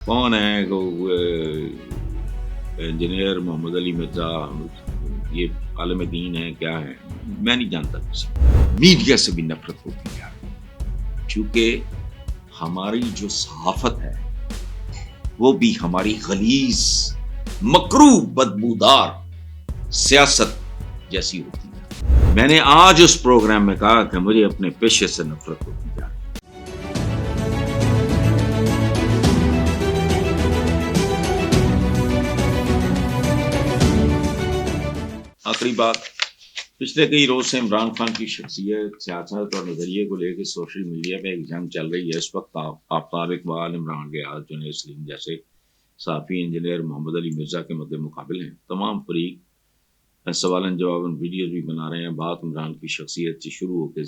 کون ہے انجینئر محمد علی مرزا، یہ عالم دین ہے کیا ہے؟ میں نہیں جانتا کسی میڈیا سے بھی نفرت ہوتی ہے، چونکہ ہماری جو صحافت ہے وہ بھی ہماری غلیظ مکروہ بدبودار سیاست جیسی ہوتی ہے۔ میں نے آج اس پروگرام میں کہا کہ مجھے اپنے پیشے سے نفرت ہوتی ہے۔ آخری بات، پچھلے کئی روز سے عمران خان کی شخصیت، سیاست اور نظریے کو لے کے سوشل میڈیا پہ ایک جنگ چل رہی ہے۔ اس وقت آفتاب اقبال، عمران ریاض، جنید سلیم جیسے صحافی انجینئر محمد علی مرزا کے مد مقابل ہیں۔ تمام فریق سوالن جواباً ویڈیوز بھی بنا رہے ہیں۔ بات عمران کی شخصیت سے شروع ہو کے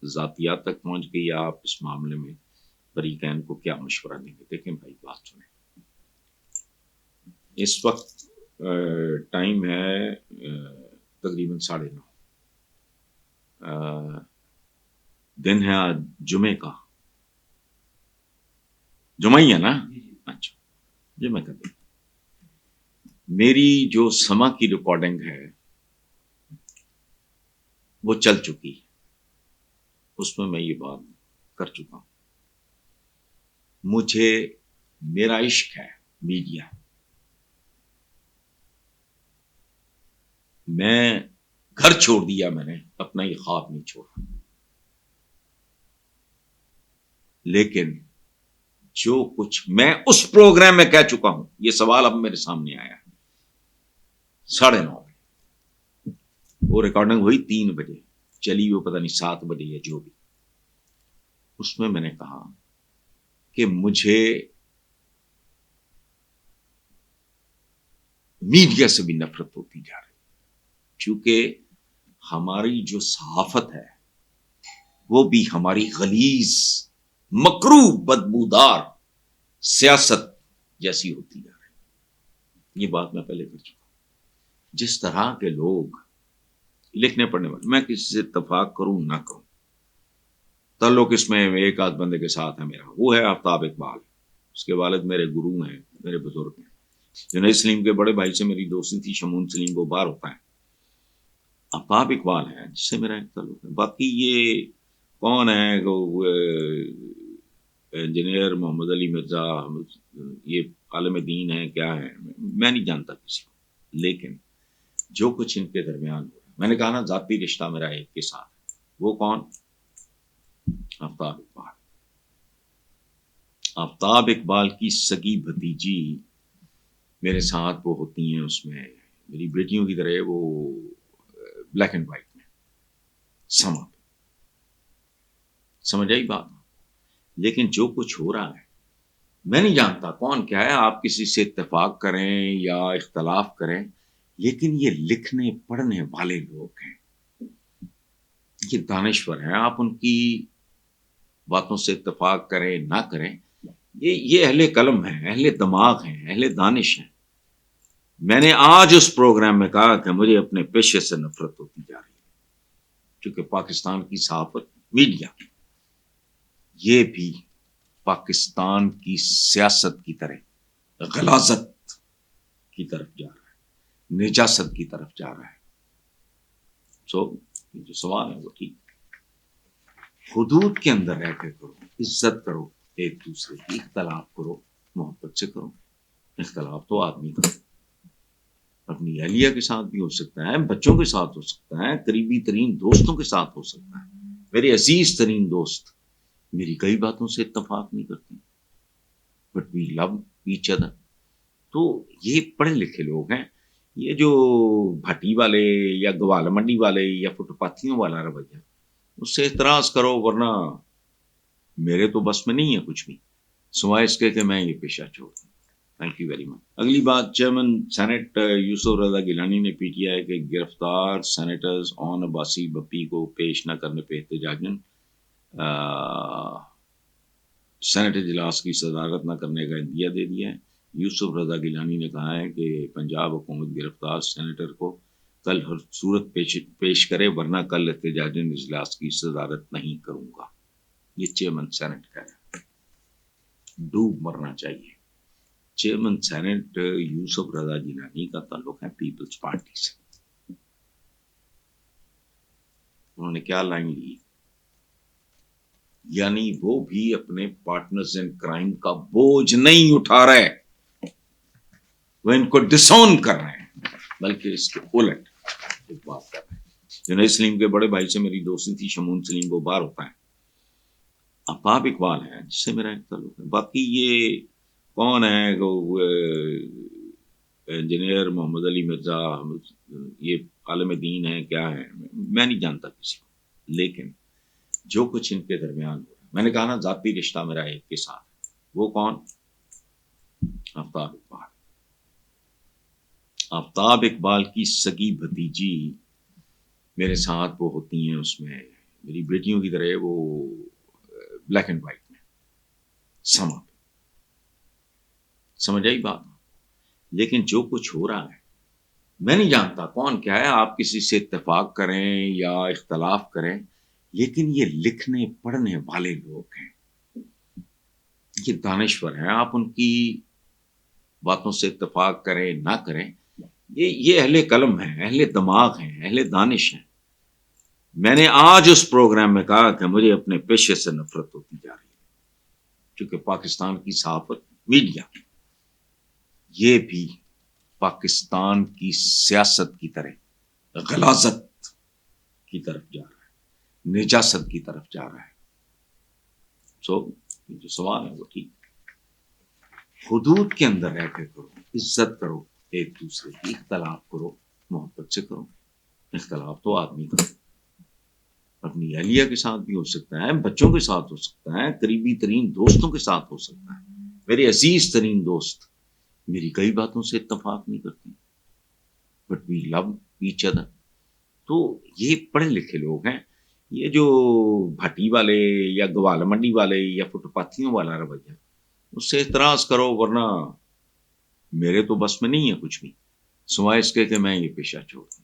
ذاتیات تک پہنچ گئی۔ آپ اس معاملے میں فریقین کو کیا مشورہ دیں گے؟ دیکھیں بھائی، بات سنیں۔ اس وقت ٹائم ہے تقریباً 9:30، دن ہے آج جمعے کا۔ جمعہ ہی ہے نا؟ اچھا، جمعہ کا دن۔ میری جو سما کی ریکارڈنگ ہے وہ چل چکی، اس میں یہ بات کر چکا ہوں۔ مجھے میرا عشق ہے میڈیا، میں گھر چھوڑ دیا، میں نے اپنا یہ خواب نہیں چھوڑا، لیکن جو کچھ میں اس پروگرام میں کہہ چکا ہوں، یہ سوال اب میرے سامنے آیا ہے 9:30 بجے، وہ ریکارڈنگ ہوئی 3 بجے، چلی وہ پتہ نہیں 7 بجے یا جو بھی۔ اس میں نے کہا کہ مجھے میڈیا سے بھی نفرت ہوتی جا رہی، چونکہ ہماری جو صحافت ہے وہ بھی ہماری غلیظ مکروہ بدبودار سیاست جیسی ہوتی جا رہی۔ یہ بات میں پہلے کر چکا ہوں۔ جس طرح کے لوگ لکھنے پڑھنے والے، میں کسی سے اتفاق کروں نہ کروں، تعلق اس میں ایک آدھ بندے کے ساتھ ہے میرا، وہ ہے آفتاب اقبال۔ اس کے والد میرے گرو ہیں، میرے بزرگ ہیں۔ جنید سلیم کے بڑے بھائی سے میری دوستی تھی، شمون سلیم، وہ باہر ہوتا ہے۔ آفتاب اقبال ہے جس سے میرا ایک تعلق ہے۔ باقی یہ کون ہے انجینئر محمد علی مرزا، یہ عالم دین ہے کیا ہے؟ میں نہیں جانتا کسی کو، لیکن جو کچھ ان کے درمیان ہو رہا ہے، میں نے کہا نا ذاتی رشتہ میرا ایک کے ساتھ ہے۔ وہ کون؟ آفتاب اقبال۔ آفتاب اقبال کی سگی بھتیجی میرے ساتھ وہ ہوتی ہیں، اس میں میری بیٹیوں کی طرح، وہ بلیک اینڈ وائٹ میں سما پہ، سمجھ آئی بات؟ لیکن جو کچھ ہو رہا ہے میں نہیں جانتا کون کیا ہے، آپ کسی سے اتفاق کریں یا اختلاف کریں، لیکن یہ لکھنے پڑھنے والے لوگ ہیں، یہ دانشور ہیں، آپ ان کی باتوں سے اتفاق کریں نہ کریں، یہ اہل قلم ہیں، اہل دماغ ہیں، اہل دانش ہیں۔ میں نے آج اس پروگرام میں کہا کہ مجھے اپنے پیشے سے نفرت ہوتی جا رہی ہے، کیونکہ پاکستان کی صحافت، میڈیا، یہ بھی پاکستان کی سیاست کی طرح غلاظت کی طرف جا رہا ہے، نجاست کی طرف جا رہا ہے۔ جو سوال ہے وہ ٹھیک، حدود کے اندر رہ کے کرو، عزت کرو، ایک دوسرے کی اختلاف کرو، محبت سے کرو۔ اختلاف تو آدمی کا اپنی اہلیہ کے ساتھ بھی ہو سکتا ہے، بچوں کے ساتھ ہو سکتا ہے، قریبی ترین دوستوں کے ساتھ ہو سکتا ہے۔ میرے عزیز ترین دوست میری کئی باتوں سے اتفاق نہیں کرتے، but we love each other. تو یہ پڑھے لکھے لوگ ہیں۔ یہ جو بھٹی والے یا گوال منڈی والے یا فٹ پاتھیوں والا رویہ، اس سے اعتراض کرو، ورنہ میرے تو بس میں نہیں ہے کچھ بھی، سوائے اس کے کہ میں یہ پیشہ چھوڑ دوں۔ Thank you very much. اگلی بات، چیئرمین سینٹ یوسف رضا گیلانی نے پی ٹی آئی کے گرفتار سینیٹرز اون عباسی بپی کو پیش نہ کرنے پہ احتجاجاً سینٹ اجلاس کی صدارت نہ کرنے کا عندیہ دے دیا ہے۔ یوسف رضا گیلانی نے کہا ہے کہ پنجاب حکومت گرفتار سینیٹر کو کل ہر صورت پیش کرے، ورنہ کل احتجاجاً اجلاس کی صدارت نہیں کروں گا۔ یہ چیئرمین سینٹ کہہ رہا ہے۔ ڈوب مرنا چاہیے، چیئرمین سینٹ یوسف رضا گیلانی کا تعلق ہے پیپلز پارٹی سے. انہوں نے کیا لائن لی؟ یعنی وہ بھی اپنے پارٹنرز ان کرائم کا بوجھ نہیں اٹھا رہے, وہ ان کو ڈسون کر رہے ہیں, بلکہ اس کے الٹ ایک بات کر رہے ہیں. جنید سلیم کے بڑے بھائی سے میری دوستی تھی, شمون سلیم, وہ باہر ہوتا ہے. افاب اقبال ہے جس سے میرا ایک تعلق ہے. باقی یہ کون ہے انجینئر محمد علی مرزا, یہ عالم دین ہے کیا ہے, میں نہیں جانتا کسی کو. لیکن جو کچھ ان کے درمیان ہو رہا ہے, میں نے کہا نا ذاتی رشتہ میرا ایک کے ساتھ, وہ کون؟ آفتاب اقبال. آفتاب اقبال کی سگی بھتیجی میرے ساتھ وہ ہوتی ہیں, اس میں میری بیٹیوں کی طرح, وہ بلیک اینڈ وائٹ میں سما پہ, سمجھ آئی بات. لیکن جو کچھ ہو رہا ہے میں نہیں جانتا کون کیا ہے, آپ کسی سے اتفاق کریں یا اختلاف کریں, لیکن یہ لکھنے پڑھنے والے لوگ ہیں, یہ دانشور ہیں. آپ ان کی باتوں سے اتفاق کریں نہ کریں, یہ اہل قلم ہیں, اہل دماغ ہیں, اہل دانش ہیں. میں نے آج اس پروگرام میں کہا کہ مجھے اپنے پیشے سے نفرت ہوتی جا رہی ہے, کیونکہ پاکستان کی صحافت, میڈیا, یہ بھی پاکستان کی سیاست کی طرح غلاظت کی طرف جا رہا ہے, نجاست کی طرف جا رہا ہے. جو سوال ہے وہ ٹھیک, حدود کے اندر رہ کے کرو, عزت کرو ایک دوسرے کی, اختلاف کرو محبت سے کرو. اختلاف تو آدمی کا اپنی اہلیہ کے ساتھ بھی ہو سکتا ہے, بچوں کے ساتھ ہو سکتا ہے, قریبی ترین دوستوں کے ساتھ ہو سکتا ہے. میرے عزیز ترین دوست میری کئی باتوں سے اتفاق نہیں کرتے, but we love each other. تو یہ پڑھے لکھے لوگ ہیں. یہ جو بھٹی والے یا گوال منڈی والے یا فٹ پاتھیوں والا رویہ, اس سے اعتراض کرو, ورنہ میرے تو بس میں نہیں ہے کچھ بھی, سوائے اس کے کہ میں یہ پیشہ چھوڑ دوں.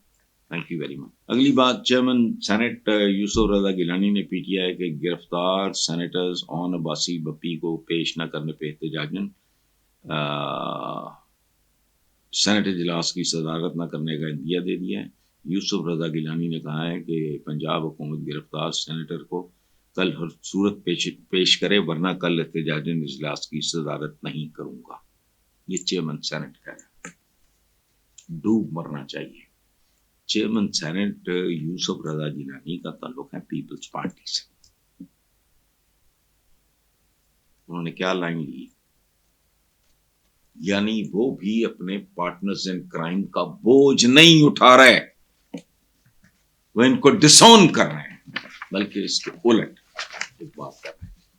Thank you very much. اگلی بات, چیئرمین سینٹ یوسف رضا گیلانی نے پی ٹی آئی کے گرفتار سینیٹرز اون عباسی بپی کو پیش نہ کرنے پہ احتجاجاً سینٹ اجلاس کی صدارت نہ کرنے کا عندیہ دے دیا ہے. یوسف رضا گیلانی نے کہا ہے کہ پنجاب حکومت گرفتار سینیٹر کو کل ہر صورت پیش کرے, ورنہ کل احتجاجاً اجلاس کی صدارت نہیں کروں گا. یہ چیئرمین سینٹ کہہ رہا ہے, ڈوب مرنا چاہیے. چیئرمین سینٹ یوسف رضا گیلانی کا تعلق ہے پیپلز پارٹی سے. انہوں نے کیا لائن لی؟ یعنی وہ بھی اپنے پارٹنرز ان کرائم کا بوجھ نہیں اٹھا رہے, وہ ان کو ڈسون کر رہے ہیں, بلکہ اس کے الٹ ایک بات کر رہے ہیں.